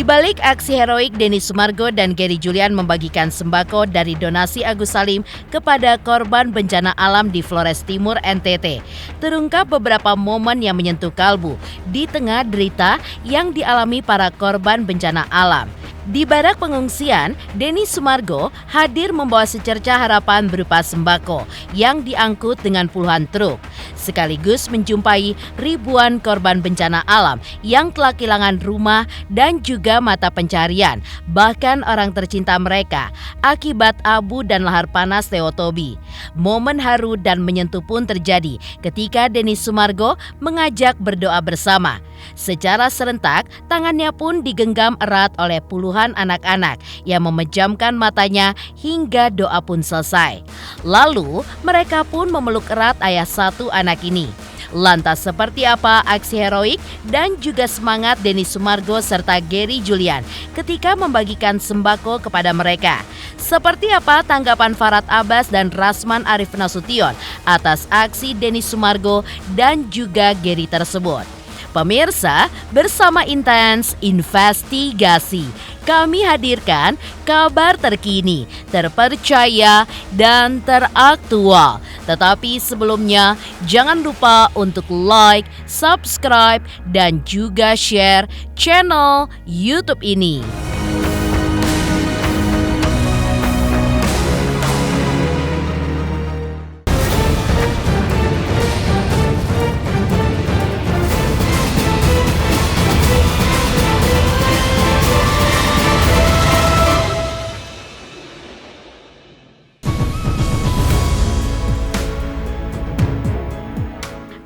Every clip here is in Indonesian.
balik aksi heroik Denny Sumargo dan Gary Julian membagikan sembako dari donasi Agus Salim kepada korban bencana alam di Flores Timur, NTT, terungkap beberapa momen yang menyentuh kalbu di tengah derita yang dialami para korban bencana alam. Di barak pengungsian, Denny Sumargo hadir membawa secercah harapan berupa sembako yang diangkut dengan puluhan truk, sekaligus menjumpai ribuan korban bencana alam yang telah kehilangan rumah dan juga mata pencarian, bahkan orang tercinta mereka akibat abu dan lahar panas Teotobi. Momen haru dan menyentuh pun terjadi ketika Denny Sumargo mengajak berdoa bersama. Secara serentak, tangannya pun digenggam erat oleh puluhan anak-anak yang memejamkan matanya hingga doa pun selesai. Lalu, mereka pun memeluk erat ayah satu anak ini. Lantas seperti apa aksi heroik dan juga semangat Denny Sumargo serta Gary Julian ketika membagikan sembako kepada mereka? Seperti apa tanggapan Farhad Abbas dan Rasman Arif Nasution atas aksi Denny Sumargo dan juga Gary tersebut? Pemirsa, bersama Intens Investigasi, kami hadirkan kabar terkini, terpercaya, dan teraktual. Tetapi sebelumnya, jangan lupa untuk like, subscribe, dan juga share channel YouTube ini.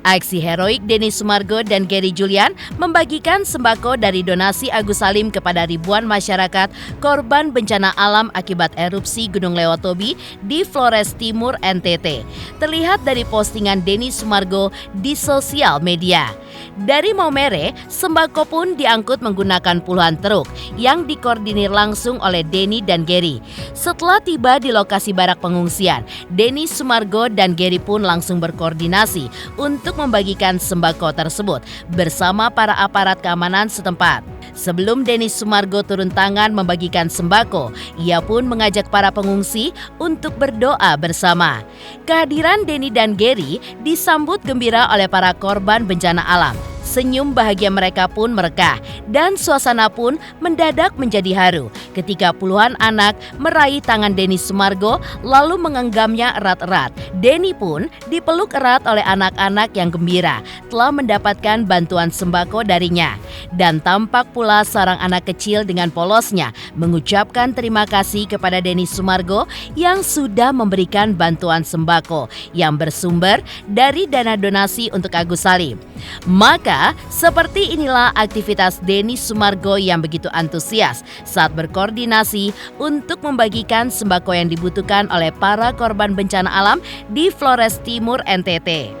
Aksi heroik Denny Sumargo dan Gary Julian membagikan sembako dari donasi Agus Salim kepada ribuan masyarakat korban bencana alam akibat erupsi Gunung Leutobi di Flores Timur, NTT. Terlihat dari postingan Denny Sumargo di sosial media. Dari Maumere, sembako pun diangkut menggunakan puluhan truk yang dikoordinir langsung oleh Denny dan Gary. Setelah tiba di lokasi barak pengungsian, Denny Sumargo dan Gary pun langsung berkoordinasi untuk membagikan sembako tersebut bersama para aparat keamanan setempat. Sebelum Denny Sumargo turun tangan membagikan sembako, ia pun mengajak para pengungsi untuk berdoa bersama. Kehadiran Denny dan Gary disambut gembira oleh para korban bencana alam. Senyum bahagia mereka pun merekah dan suasana pun mendadak menjadi haru ketika puluhan anak meraih tangan Denny Sumargo lalu mengenggamnya erat-erat. Denny pun dipeluk erat oleh anak-anak yang gembira telah mendapatkan bantuan sembako darinya. Dan tampak pula seorang anak kecil dengan polosnya mengucapkan terima kasih kepada Denny Sumargo yang sudah memberikan bantuan sembako yang bersumber dari dana donasi untuk Agus Salim. Maka, seperti inilah aktivitas Denny Sumargo yang begitu antusias saat berkoordinasi untuk membagikan sembako yang dibutuhkan oleh para korban bencana alam di Flores Timur, NTT.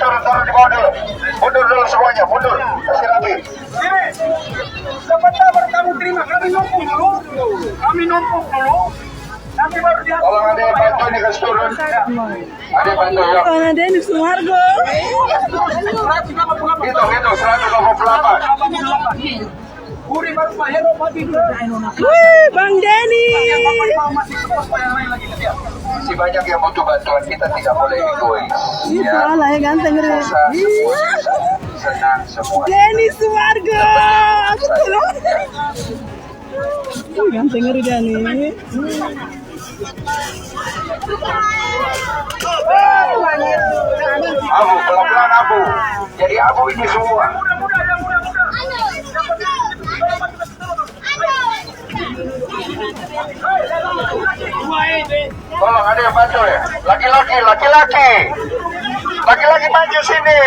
Turun di bawah dulu. Mundur dulu semuanya, mundur. Kasih rapi. Sini. Sebentar baru kamu terima. Kami numpuk dulu. Nanti baru dia. Tolong ada yang bantu nih, kasih turun. Ada yang bantu ya. Karena Denny Sumargo. Hitung, 128. Puri baru Pak Hero mati dulu. Wih, Bang Denny. Masih banyak yang butuh bantuan, kita tidak boleh egois. Itu lah ya ganteng. senang semua. Denny Sumargo. Aku tolong. Ganteng ngeri dia nih. Abu, pelan-pelan Abu. Jadi Abu ini semua. Tolong ada yang bantu ya. Laki-laki maju sini.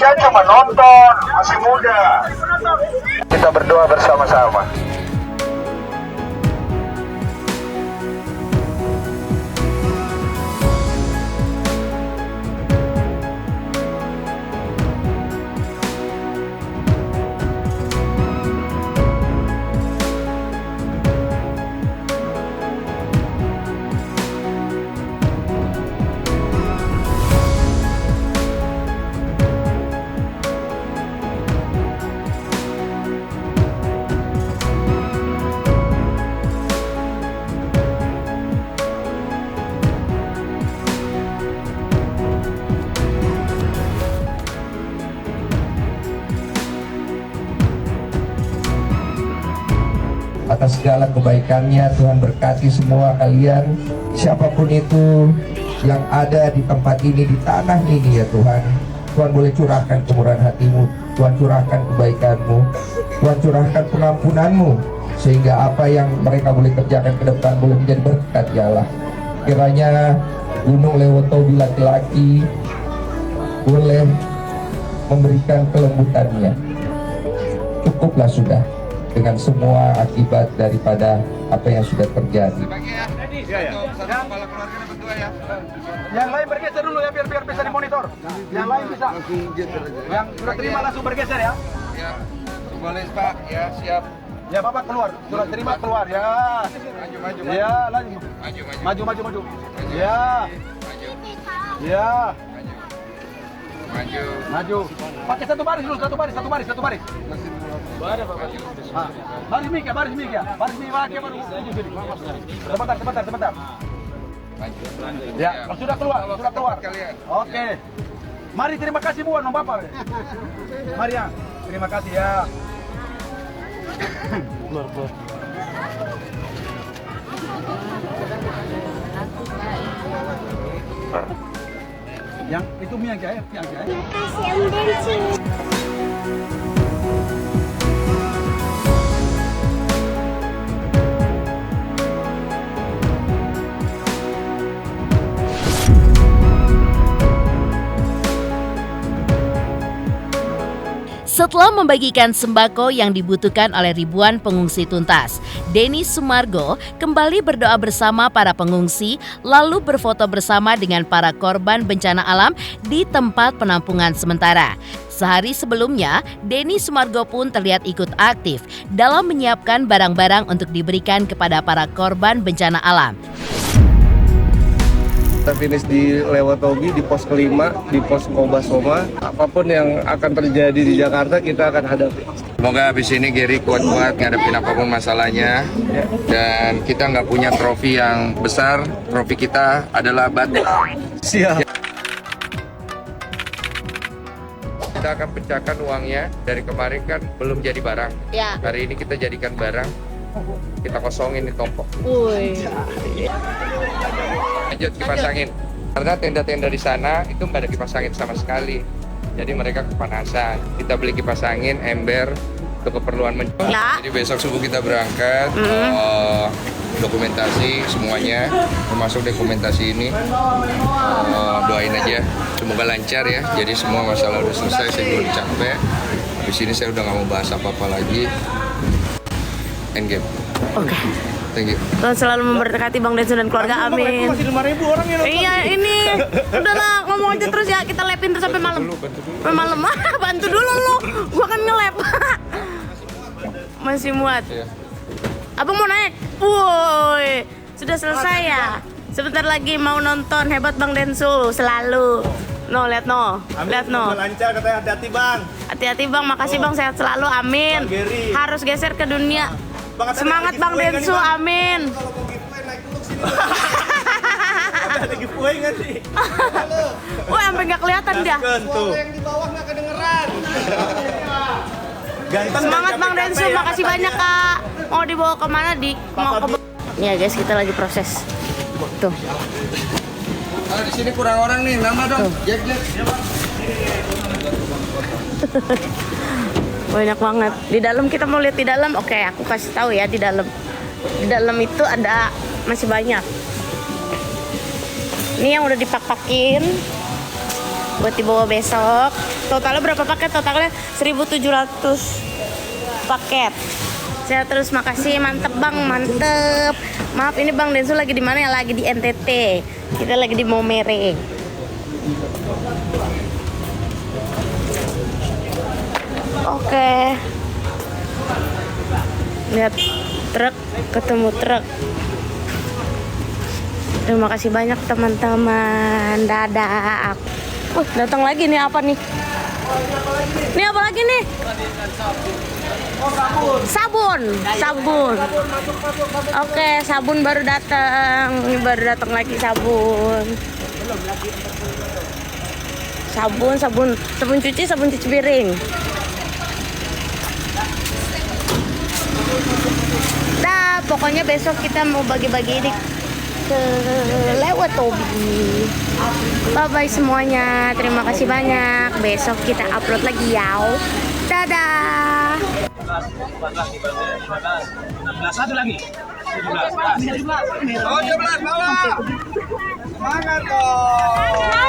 Saya cuma nonton, masih muda. Kita berdoa bersama-sama. Atas segala kebaikannya, Tuhan berkati semua kalian, siapapun itu yang ada di tempat ini, di tanah ini ya Tuhan. Tuhan boleh curahkan kemurahan hatimu, Tuhan curahkan kebaikanmu, Tuhan curahkan pengampunanmu, sehingga apa yang mereka boleh kerjakan ke depan boleh menjadi berkat ya Allah. Kiranya Gunung Lewotobi laki-laki boleh memberikan kelembutannya. Cukuplah sudah dengan semua akibat daripada apa yang sudah terjadi. Yang lain bergeser dulu ya, biar bisa dimonitor. Yang lain bisa. Yang sudah terima langsung bergeser ya. Ya, boleh Pak. Ya, siap. Ya Bapak keluar, sudah terima keluar ya. Maju. Ya, lanjut. Maju. Ya. Ya. Maju. Pakai satu baris dulu, satu baris. Baris mik ya. Baris mik pakai baru. Sebentar. Ya, sudah keluar. Oke. Mari terima kasih buat nom Bapak. Mari ya. Terima kasih ya. Yang itu mie yang jaya. Makasih Om Densu. Setelah membagikan sembako yang dibutuhkan oleh ribuan pengungsi tuntas, Denny Sumargo kembali berdoa bersama para pengungsi lalu berfoto bersama dengan para korban bencana alam di tempat penampungan sementara. Sehari sebelumnya, Denny Sumargo pun terlihat ikut aktif dalam menyiapkan barang-barang untuk diberikan kepada para korban bencana alam. Kita finish di Lewotobi, di pos kelima, di pos Kobasoma. Apapun yang akan terjadi di Jakarta, kita akan hadapi. Semoga habis ini Gary kuat-kuat ngadepin apapun masalahnya. Dan kita nggak punya trofi yang besar, trofi kita adalah batik. Siap. Kita akan pecahkan uangnya, dari kemarin kan belum jadi barang. Ya. Hari ini kita jadikan barang, kita kosongin di toko. Lanjut dipasangin, karena tenda-tenda di sana itu nggak ada dipasangin sama sekali, jadi mereka kepanasan. Kita beli kipas angin, ember untuk keperluan Ya. Jadi besok subuh kita berangkat, dokumentasi semuanya, termasuk dokumentasi ini. Doain aja, semoga lancar ya. Jadi semua masalah udah selesai, saya belum capek. Habis ini saya udah nggak mau bahas apa-apa lagi. Endgame. Oke. Thank you. Tuhan selalu memberkati Bang Densu dan keluarga, amin. Masih 5.000 orang yang nonton. Iya, ini udahlah ngomong aja terus ya, kita lepin terus sampai malam. Sampai malam. Bantu dulu lu. Gua kan ngelep. Masih muat. Iya. Abang mau naik? Woi, sudah selesai ya. Sebentar lagi mau nonton Hebat Bang Densu selalu. No, lihat no. Lihat no. Lancar katanya, hati-hati Bang. Hati-hati Bang, makasih Bang, sehat selalu, amin. Bang Gary. Harus geser ke dunia. Bang, Semangat Bang Densu, amin. Kalau mau giveaway naik dulu sini. Oh, sampai nggak kelihatan dia. Yang di bawah nggak kedengeran. Semangat Bang Densu, makasih banyak Kak. Mau dibawa kemana mau ke? Nih ya guys, kita lagi proses. Tuh. Di sini kurang orang nih, nama dong. Jack. Banyak banget. Di dalam kita mau lihat di dalam. Oke, aku kasih tahu ya di dalam. Di dalam itu ada masih banyak. Ini yang udah dipak-pakin buat dibawa besok. Totalnya berapa paket? Totalnya 1.700 paket. Saya terus makasih, mantep Bang, mantep. Maaf ini Bang Densu lagi di mana ya? Lagi di NTT. Kita lagi di Maumere. Oke. Lihat truk, ketemu truk. Terima kasih banyak teman-teman. Dadah. Datang lagi nih, apa nih? Ini apa lagi nih? Sabun. Oke, sabun baru datang. Ini baru datang lagi sabun. Sabun cuci piring. Dah, pokoknya besok kita mau bagi-bagi ini ke Lewotobi. Bye bye semuanya, terima kasih banyak. Besok kita upload lagi ya. Dadah. 16 satu lagi. 17. Oh, 17 bawah. Semangat dong.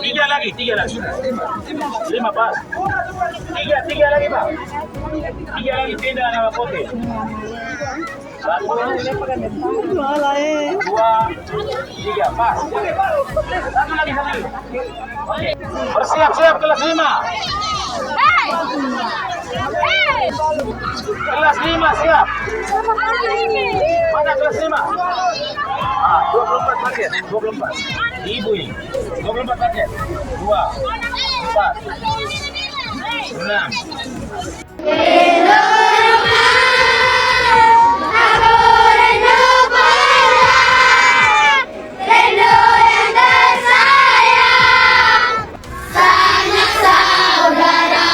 Tiga lagi. 5 Pak. Tiga lagi Pak. 3 lagi tenda nama putih. 1, 2, 3 Pak. Satu lagi. Bersiap-siap kelas 5. Kelas 5 siap. Mana kelas 5? 24 paket. 24. Ibu ini. 24 paket. 2, 4, 6.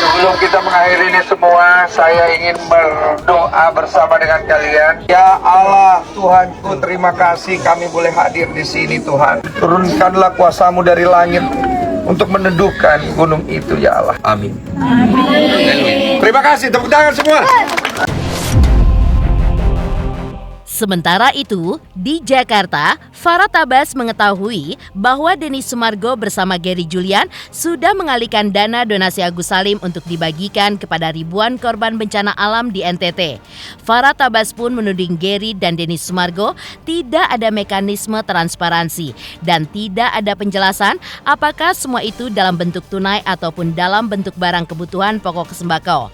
Sebelum kita mengakhiri ini semua, saya ingin berdoa bersama dengan kalian. Ya Allah, Tuhanku, terima kasih kami boleh hadir di sini, Tuhan. Turunkanlah kuasa-Mu dari langit untuk meneduhkan gunung itu, ya Allah. Amin. Terima kasih, tepuk tangan semua. Sementara itu, di Jakarta, Farah Tabas mengetahui bahwa Denny Sumargo bersama Gary Julian sudah mengalihkan dana donasi Agus Salim untuk dibagikan kepada ribuan korban bencana alam di NTT. Farah Tabas pun menuding Gary dan Denny Sumargo tidak ada mekanisme transparansi dan tidak ada penjelasan apakah semua itu dalam bentuk tunai ataupun dalam bentuk barang kebutuhan pokok sembako.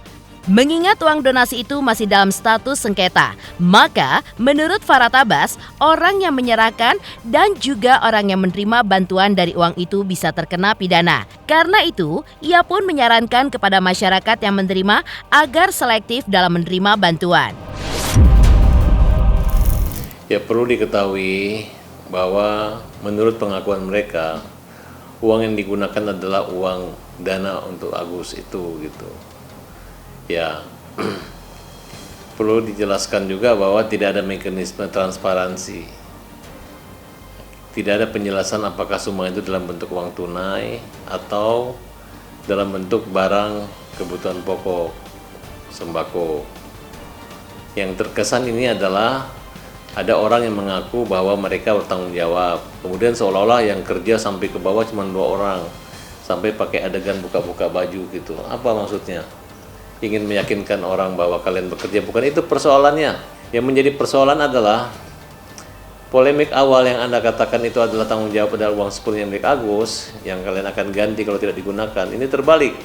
Mengingat uang donasi itu masih dalam status sengketa, maka menurut Farah Tabas, orang yang menyerahkan dan juga orang yang menerima bantuan dari uang itu bisa terkena pidana. Karena itu, ia pun menyarankan kepada masyarakat yang menerima agar selektif dalam menerima bantuan. Ya, perlu diketahui bahwa menurut pengakuan mereka, uang yang digunakan adalah uang dana untuk Agus itu gitu. Ya, perlu dijelaskan juga bahwa tidak ada mekanisme transparansi. Tidak ada penjelasan apakah semua itu dalam bentuk uang tunai atau dalam bentuk barang kebutuhan pokok, sembako. Yang terkesan ini adalah ada orang yang mengaku bahwa mereka bertanggung jawab. Kemudian seolah-olah yang kerja sampai ke bawah cuma 2 orang, sampai pakai adegan buka-buka baju gitu. Apa maksudnya? Ingin meyakinkan orang bahwa kalian bekerja, bukan itu persoalannya. Yang menjadi persoalan adalah polemik awal yang Anda katakan itu adalah tanggung jawab adalah uang 10 yang milik Agus yang kalian akan ganti kalau tidak digunakan. Ini terbalik.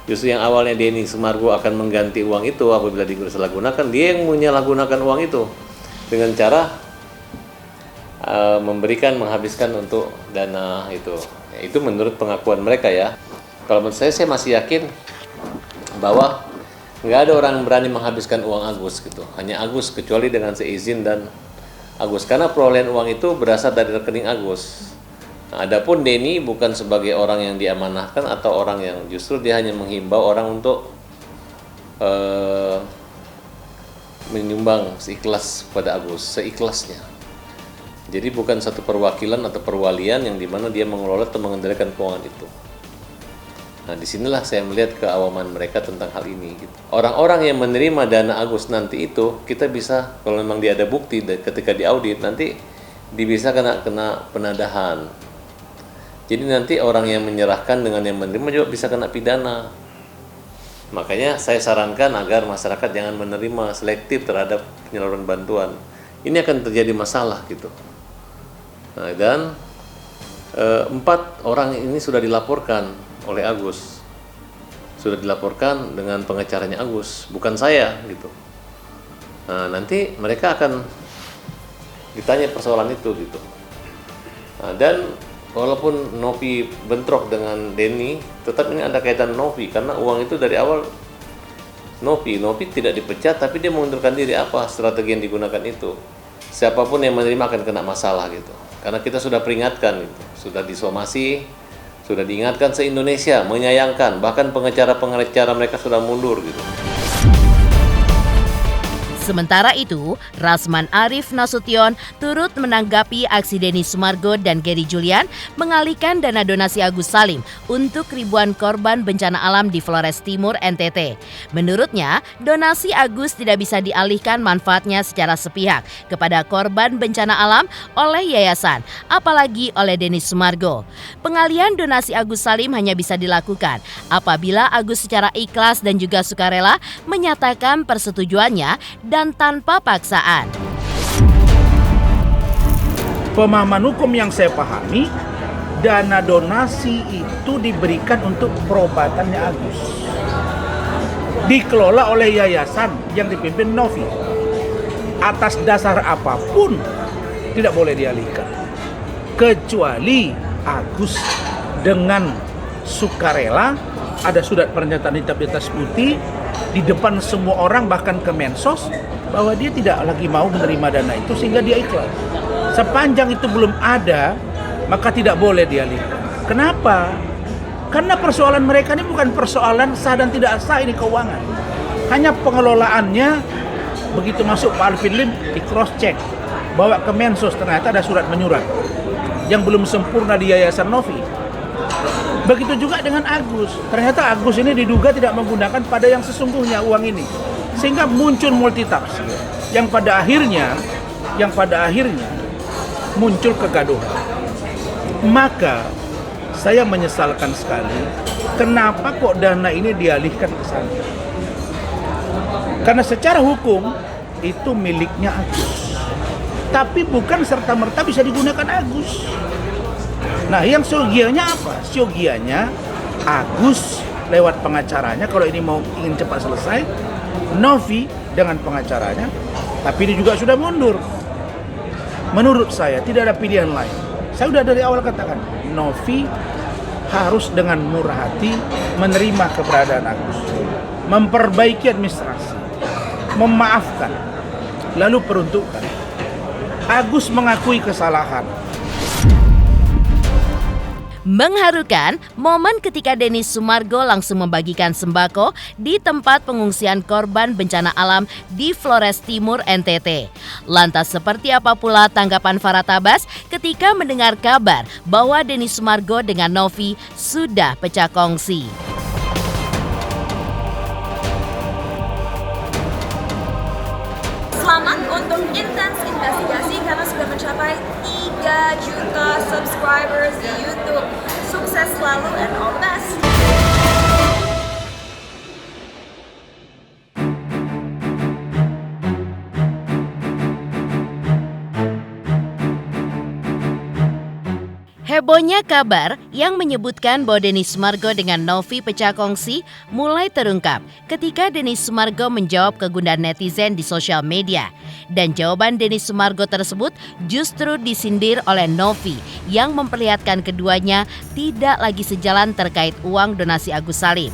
Justru yang awalnya Denny Sumargo akan mengganti uang itu apabila disalahgunakan, dia yang menyalahgunakan uang itu dengan cara menghabiskan untuk dana itu. Itu menurut pengakuan mereka ya. Kalau menurut saya masih yakin bahwa nggak ada orang berani menghabiskan uang Agus gitu, hanya Agus kecuali dengan seizin dan Agus, karena perolehan uang itu berasal dari rekening Agus. Nah, adapun Denny bukan sebagai orang yang diamanahkan atau orang yang justru dia hanya menghimbau orang untuk menyumbang seikhlas pada Agus, seikhlasnya. Jadi bukan satu perwakilan atau perwalian yang dimana dia mengelola atau mengendalikan keuangan itu. Nah, disinilah saya melihat keawaman mereka tentang hal ini. Gitu. Orang-orang yang menerima dana Agus nanti itu, kita bisa, kalau memang dia ada bukti ketika diaudit, nanti dia bisa kena penadahan. Jadi nanti orang yang menyerahkan dengan yang menerima juga bisa kena pidana. Makanya saya sarankan agar masyarakat jangan menerima selektif terhadap penyaluran bantuan. Ini akan terjadi masalah gitu. Nah, dan 4 orang ini sudah dilaporkan oleh Agus, sudah dilaporkan dengan pengacaranya Agus, bukan saya gitu. Nah, nanti mereka akan ditanya persoalan itu gitu. Nah, dan walaupun Novi bentrok dengan Denny, tetap ini ada kaitan Novi karena uang itu dari awal Novi tidak dipecat, tapi dia mengundurkan diri. Apa strategi yang digunakan itu? Siapapun yang menerima akan kena masalah gitu. Karena kita sudah peringatkan gitu, sudah disomasi, sudah diingatkan se-Indonesia, menyayangkan, bahkan pengacara mereka sudah mundur gitu. Sementara itu, Rasman Arif Nasution turut menanggapi aksi Denny Sumargo dan Gary Julian mengalihkan dana donasi Agus Salim untuk ribuan korban bencana alam di Flores Timur, NTT. Menurutnya, donasi Agus tidak bisa dialihkan manfaatnya secara sepihak kepada korban bencana alam oleh yayasan, apalagi oleh Denny Sumargo. Pengalihan donasi Agus Salim hanya bisa dilakukan apabila Agus secara ikhlas dan juga sukarela menyatakan persetujuannya dan tanpa paksaan. Pemahaman hukum yang saya pahami, dana donasi itu diberikan untuk perobatannya Agus. Dikelola oleh yayasan yang dipimpin Novi. Atas dasar apapun tidak boleh dialihkan. Kecuali Agus dengan sukarela, ada surat pernyataan hitam di atas putih di depan semua orang, bahkan ke Mensos, bahwa dia tidak lagi mau menerima dana itu sehingga dia ikhlas. Sepanjang itu belum ada, maka tidak boleh dialihkan. Kenapa? Karena persoalan mereka ini bukan persoalan sah dan tidak sah ini keuangan. Hanya pengelolaannya, begitu masuk Pak Alvin Lim di cross check, bawa ke Mensos, ternyata ada surat menyurat yang belum sempurna di Yayasan Novi. Begitu juga dengan Agus. Ternyata Agus ini diduga tidak menggunakan pada yang sesungguhnya uang ini. Sehingga muncul multitafsir yang pada akhirnya muncul kegaduhan. Maka saya menyesalkan sekali kenapa kok dana ini dialihkan ke sana. Karena secara hukum itu miliknya Agus. Tapi bukan serta-merta bisa digunakan Agus. Nah, yang siogianya apa? Siogianya Agus lewat pengacaranya, kalau ini ingin cepat selesai, Novi dengan pengacaranya, tapi ini juga sudah mundur. Menurut saya tidak ada pilihan lain. Saya sudah dari awal katakan, Novi harus dengan murah hati menerima keberadaan Agus, memperbaiki administrasi, memaafkan, lalu peruntukan. Agus mengakui kesalahan. Mengharukan momen ketika Denny Sumargo langsung membagikan sembako di tempat pengungsian korban bencana alam di Flores Timur, NTT. Lantas seperti apa pula tanggapan Farah Tabas ketika mendengar kabar bahwa Denny Sumargo dengan Novi sudah pecah kongsi? Selamat untuk Intens Investigasi karena sudah mencapai 3 juta subscribers di YouTube. Sukses selalu and all the best. Hebohnya kabar yang menyebutkan bahwa Denny Sumargo dengan Novi pecah kongsi mulai terungkap ketika Denny Sumargo menjawab kegundahan netizen di sosial media. Dan jawaban Denny Sumargo tersebut justru disindir oleh Novi yang memperlihatkan keduanya tidak lagi sejalan terkait uang donasi Agus Salim.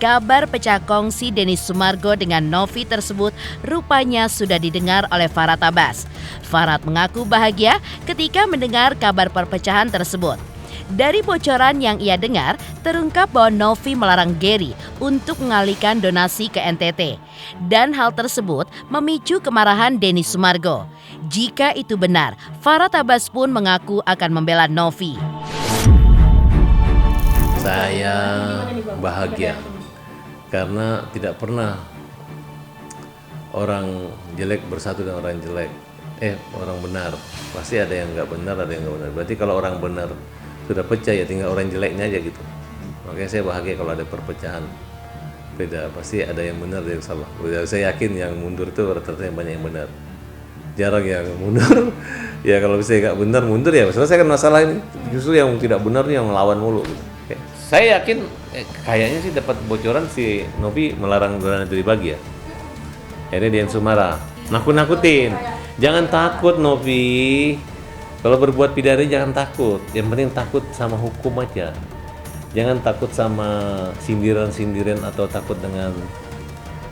Kabar pecah kongsi Denny Sumargo dengan Novi tersebut rupanya sudah didengar oleh Farhad Abbas. Farhad mengaku bahagia ketika mendengar kabar perpecahan tersebut. Dari bocoran yang ia dengar, terungkap bahwa Novi melarang Gary untuk mengalihkan donasi ke NTT. Dan hal tersebut memicu kemarahan Denny Sumargo. Jika itu benar, Farhad Abbas pun mengaku akan membela Novi. Saya bahagia karena tidak pernah orang jelek bersatu dengan orang jelek. Orang benar. Pasti ada yang nggak benar, ada yang nggak benar. Berarti kalau orang benar sudah pecah ya tinggal orang jeleknya aja gitu. Makanya saya bahagia kalau ada perpecahan. Beda, pasti ada yang benar, ada yang salah. Saya yakin yang mundur itu rata-rata yang banyak yang benar. Jarang yang mundur. Ya kalau misalnya nggak benar mundur ya selesaikan masalah ini. Justru yang tidak benar yang melawan mulu gitu. Saya yakin kayaknya sih dapat bocoran si Novi melarang dana itu dibagi ya. Ini Dian Sumara nakut-nakutin. Jangan takut Novi. Kalau berbuat pidana jangan takut. Yang penting takut sama hukum aja. Jangan takut sama sindiran-sindiran atau takut dengan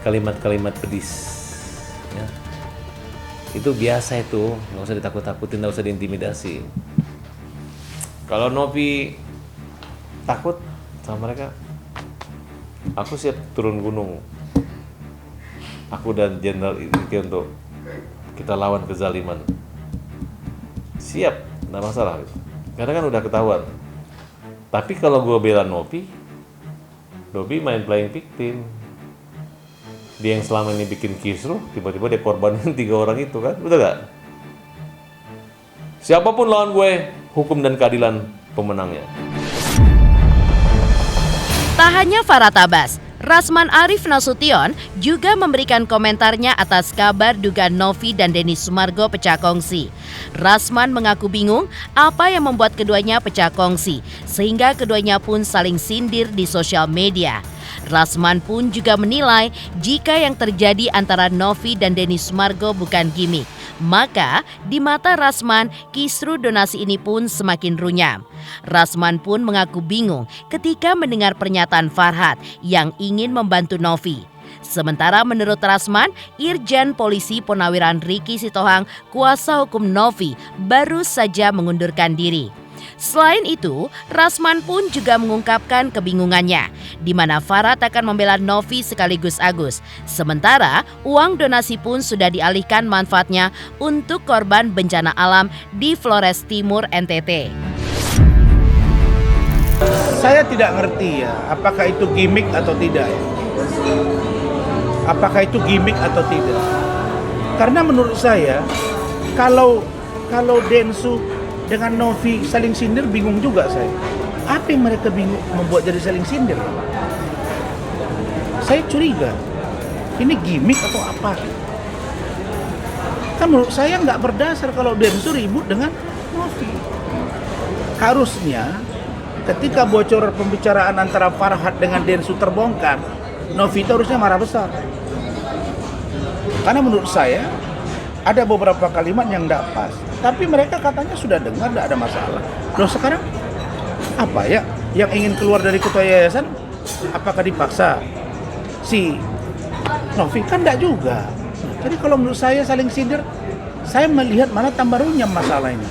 kalimat-kalimat pedis. Ya. Itu biasa itu, nggak usah ditakut-takutin, nggak usah diintimidasi. Kalau Novi takut sama mereka, aku siap turun gunung. Aku dan Jenderal Idriki untuk kita lawan kezaliman. Siap, nggak masalah. Karena kan udah ketahuan. Tapi kalau gue bela Novi main playing victim. Dia yang selama ini bikin kisruh, tiba-tiba dia korbanin 3 orang itu kan, betul gak? Siapapun lawan gue, hukum dan keadilan pemenangnya. Tak hanya Farhad Abbas, Rasman Arif Nasution juga memberikan komentarnya atas kabar dugaan Novi dan Denny Sumargo pecah kongsi. Rasman mengaku bingung apa yang membuat keduanya pecah kongsi, sehingga keduanya pun saling sindir di sosial media. Rasman pun juga menilai jika yang terjadi antara Novi dan Denny Sumargo bukan gimmick, maka di mata Rasman kisruh donasi ini pun semakin runyam. Rasman pun mengaku bingung ketika mendengar pernyataan Farhad yang ingin membantu Novi. Sementara menurut Rasman, Irjen Polisi Purnawiran Riki Sitohang, kuasa hukum Novi, baru saja mengundurkan diri. Selain itu, Rasman pun juga mengungkapkan kebingungannya, di mana Farhad akan membela Novi sekaligus Agus. Sementara, uang donasi pun sudah dialihkan manfaatnya untuk korban bencana alam di Flores Timur, NTT. Saya tidak ngerti ya, apakah itu gimmick atau tidak ya. Apakah itu gimmick atau tidak? Karena menurut saya, kalau Densu dengan Novi saling sindir, bingung juga saya. Apa yang mereka bingung membuat jadi saling sindir? Saya curiga, ini gimmick atau apa? Kan menurut saya nggak berdasar kalau Densu ribut dengan Novi. Harusnya ketika bocor pembicaraan antara Farhad dengan Densu terbongkar, Novi itu harusnya marah besar. Karena menurut saya ada beberapa kalimat yang tidak pas. Tapi mereka katanya sudah dengar, tidak ada masalah. Loh sekarang apa ya yang ingin keluar dari ketua yayasan? Apakah dipaksa si Novi? Kan tidak juga. Jadi kalau menurut saya saling sindir, saya melihat malah tambah runyam masalah ini.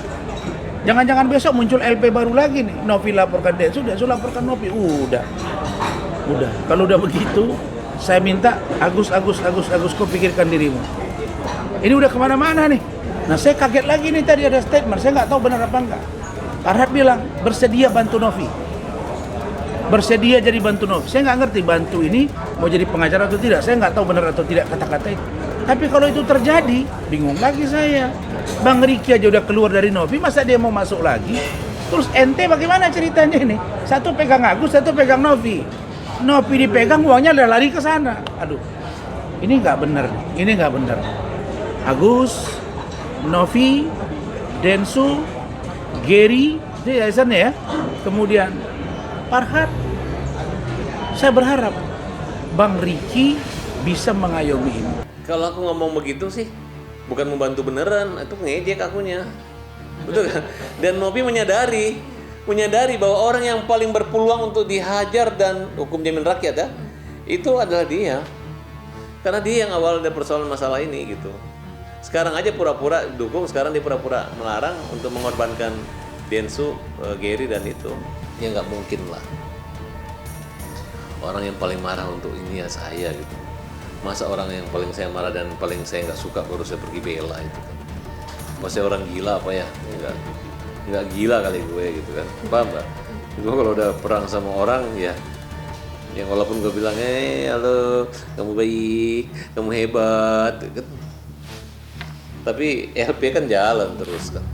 Jangan-jangan besok muncul LP baru lagi nih. Novi laporkan Densu, Densu laporkan Novi. Udah. Kalau udah begitu, saya minta Agus kau pikirkan dirimu. Ini udah kemana-mana nih. Nah saya kaget lagi nih, tadi ada statement, saya nggak tahu benar apa enggak. Farhad bilang bersedia bantu Novi, bersedia jadi bantu Novi. Saya nggak ngerti bantu ini mau jadi pengacara atau tidak. Saya nggak tahu benar atau tidak kata-kata itu. Tapi kalau itu terjadi, bingung lagi saya. Bang Riki aja udah keluar dari Novi, masa dia mau masuk lagi? Terus ente bagaimana ceritanya ini? Satu pegang Agus, satu pegang Novi. Novi dipegang, uangnya lari ke sana. Aduh, ini nggak benar. Ini nggak benar. Agus, Novi, Densu, Gary, itu yayasannya ya. Kemudian Farhad. Saya berharap Bang Riki bisa mengayomi ini. Kalau aku ngomong begitu sih, bukan membantu beneran, itu ngejek akunya. Betul kan? Dan Novi menyadari bahwa orang yang paling berpeluang untuk dihajar dan hukum jamin rakyat ya, itu adalah dia. Karena dia yang awal ada persoalan masalah ini gitu. Sekarang aja pura-pura dukung, sekarang dia pura-pura melarang untuk mengorbankan Densu, Gary dan itu. Ya nggak mungkin lah. Orang yang paling marah untuk ini ya saya gitu. Masa orang yang paling saya marah dan paling saya nggak suka baru saya pergi bela itu kan. Masih orang gila apa ya? Nggak gila kali gue gitu kan. Paham nggak? Gue kalau udah perang sama orang ya, yang walaupun gue bilang halo kamu baik, kamu hebat gitu. Tapi LP kan jalan terus kan.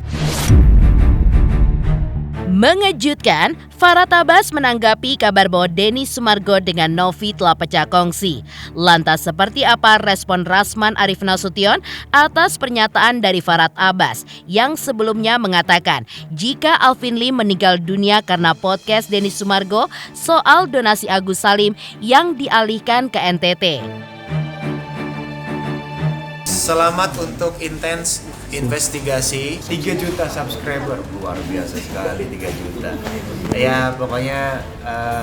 Mengejutkan, Farhad Abbas menanggapi kabar bahwa Denny Sumargo dengan Novi telah pecah kongsi. Lantas seperti apa respon Rasman Arif Nasution atas pernyataan dari Farhad Abbas yang sebelumnya mengatakan jika Alvin Lim meninggal dunia karena podcast Denny Sumargo soal donasi Agus Salim yang dialihkan ke NTT. Selamat untuk intens investigasi 3 juta subscriber, luar biasa sekali 3 juta. Ya pokoknya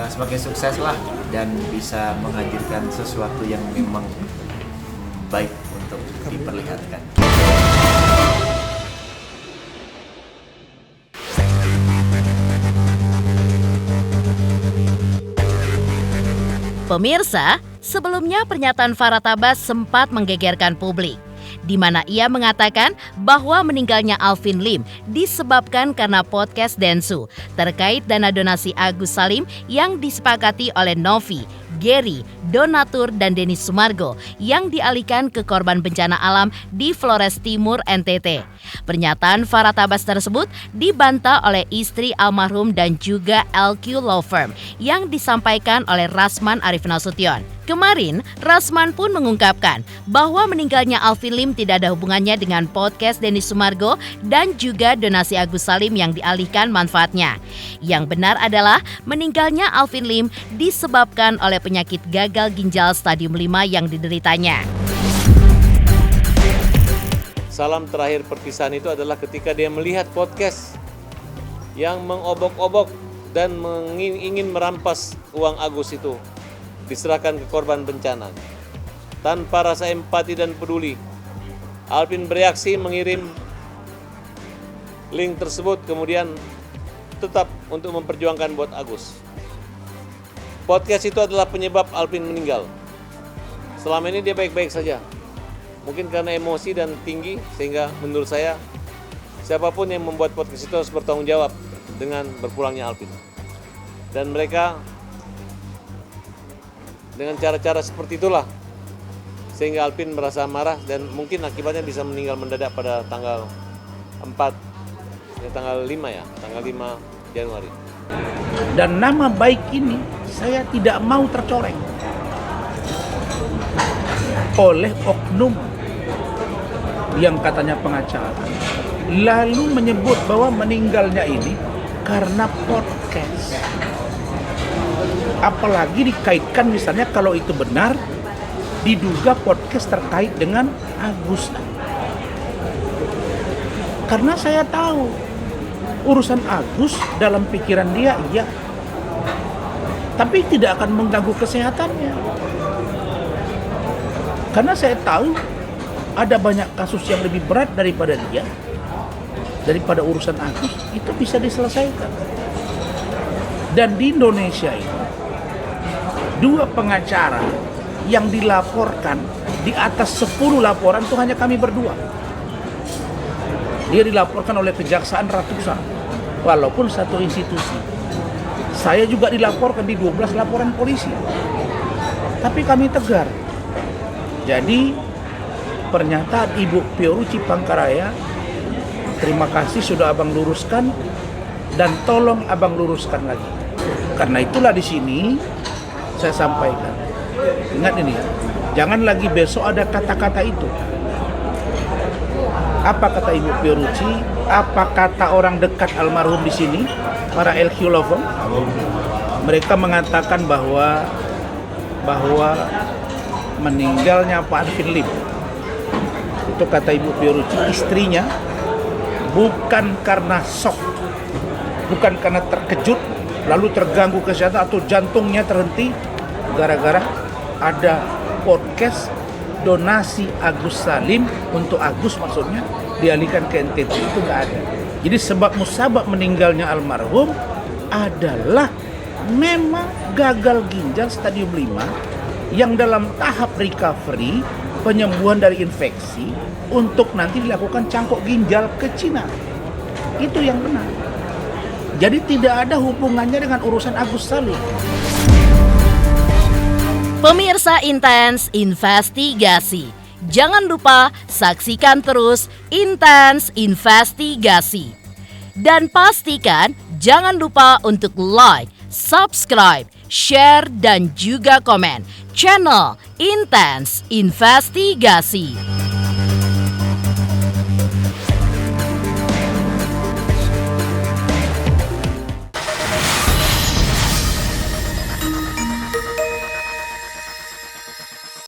semakin sukses lah dan bisa menghadirkan sesuatu yang memang baik untuk diperlihatkan. Pemirsa, sebelumnya pernyataan Farhad Abbas sempat menggegerkan publik, di mana ia mengatakan bahwa meninggalnya Alvin Lim disebabkan karena podcast Densu terkait dana donasi Agus Salim yang disepakati oleh Novi, Gary, Donatur, dan Denny Sumargo yang dialihkan ke korban bencana alam di Flores Timur, NTT. Pernyataan Farhad Abbas tersebut dibantah oleh istri almarhum dan juga LQ Law Firm yang disampaikan oleh Rasman Arif Nasution. Kemarin, Rasman pun mengungkapkan bahwa meninggalnya Alvin Lim tidak ada hubungannya dengan podcast Denny Sumargo dan juga donasi Agus Salim yang dialihkan manfaatnya. Yang benar adalah meninggalnya Alvin Lim disebabkan oleh penyakit gagal ginjal stadium 5 yang dideritanya. Salam terakhir perpisahan itu adalah ketika dia melihat podcast yang mengobok-obok dan ingin merampas uang Agus itu diserahkan ke korban bencana. Tanpa rasa empati dan peduli, Alvin bereaksi mengirim link tersebut kemudian tetap untuk memperjuangkan buat Agus. Podcast itu adalah penyebab Alvin meninggal. Selama ini dia baik-baik saja. Mungkin karena emosi dan tinggi sehingga menurut saya siapapun yang membuat podcast itu harus bertanggung jawab dengan berpulangnya Alvin. Dan mereka dengan cara-cara seperti itulah sehingga Alvin merasa marah dan mungkin akibatnya bisa meninggal mendadak pada tanggal 5 Januari. Dan nama baik ini saya tidak mau tercoreng oleh oknum yang katanya pengacara, lalu menyebut bahwa meninggalnya ini karena podcast. Apalagi dikaitkan misalnya kalau itu benar, diduga podcast terkait dengan Agus. Karena saya tahu urusan Agus dalam pikiran dia iya, tapi tidak akan mengganggu kesehatannya. Karena saya tahu ada banyak kasus yang lebih berat daripada dia, daripada urusan Agus, itu bisa diselesaikan. Dan di Indonesia ini 2 pengacara yang dilaporkan di atas 10 laporan itu hanya kami berdua. Dia dilaporkan oleh kejaksaan ratusan, walaupun satu institusi. Saya juga dilaporkan di 12 laporan polisi, tapi kami tegar. Jadi pernyataan Ibu Fioruci Pangkaraya, terima kasih sudah Abang luruskan dan tolong Abang luruskan lagi. Karena itulah di sini saya sampaikan. Ingat ini ya, jangan lagi besok ada kata-kata itu. Apa kata Ibu Fioruci? Apa kata orang dekat almarhum di sini, para LQ lover? Mereka mengatakan bahwa meninggalnya Pak Alvin Lim, itu kata Ibu Fioruci, istrinya, bukan karena shock, bukan karena terkejut lalu terganggu kesehatan atau jantungnya terhenti gara-gara ada podcast donasi Agus Salim untuk Agus maksudnya dialihkan ke NTT, itu nggak ada. Jadi sebab musabab meninggalnya almarhum adalah memang gagal ginjal stadium 5 yang dalam tahap recovery penyembuhan dari infeksi untuk nanti dilakukan cangkok ginjal ke Cina. Itu yang benar. Jadi tidak ada hubungannya dengan urusan Agus Salim. Pemirsa Intens Investigasi, jangan lupa saksikan terus Intens Investigasi. Dan pastikan jangan lupa untuk like, subscribe, share, dan juga komen channel Intens Investigasi.